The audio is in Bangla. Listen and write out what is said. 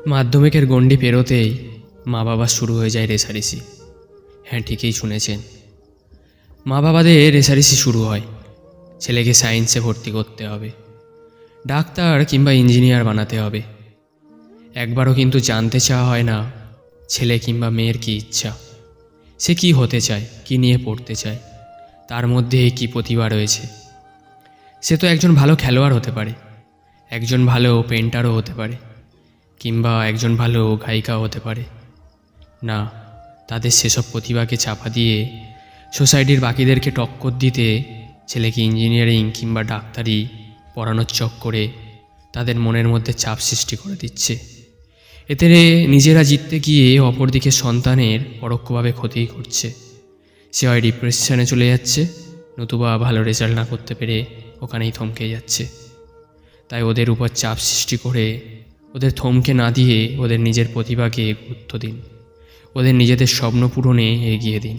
মাধ্যমিকের গণ্ডি পেরোতেই মা বাবা শুরু হয়ে যায় রেষারেষি। হ্যাঁ, ঠিকই শুনেছেন, মা বাবাদের রেষারেষি শুরু হয়। ছেলেকে সায়েন্সে ভর্তি করতে হবে, ডাক্তার কিংবা ইঞ্জিনিয়ার বানাতে হবে। একবারও কিন্তু জানতে চাওয়া হয় না ছেলে কিংবা মেয়ের কী ইচ্ছা, সে কি হতে চায়, কি নিয়ে পড়তে চায়, তার মধ্যে কী প্রতিভা রয়েছে। সে তো একজন ভালো খেলোয়াড় হতে পারে, একজন ভালো পেন্টারও হতে পারে, কিংবা একজন ভালো গায়িকাও হতে পারে। না, তাদের সেসব প্রতিভাকে চাপা দিয়ে সোসাইটির বাকিদেরকে টক্কর দিতে ছেলেকে ইঞ্জিনিয়ারিং কিংবা ডাক্তারি পড়ানোর চক্করে তাদের মনের মধ্যে চাপ সৃষ্টি করে দিচ্ছে। এতে নিজেরা জিততে গিয়ে অপরদিকে সন্তানের পরোক্ষভাবে ক্ষতিই করছে। সে হয় ডিপ্রেশনে চলে যাচ্ছে, নতুবা ভালো রেজাল্ট না করতে পেরে ওখানেই থমকে যাচ্ছে। তাই ওদের উপর চাপ সৃষ্টি করে ওদের থমকে না দিয়ে ওদের নিজের প্রতিভাকে গুরুত্ব দিন, ওদের নিজেদের স্বপ্ন পূরণে এগিয়ে দিন।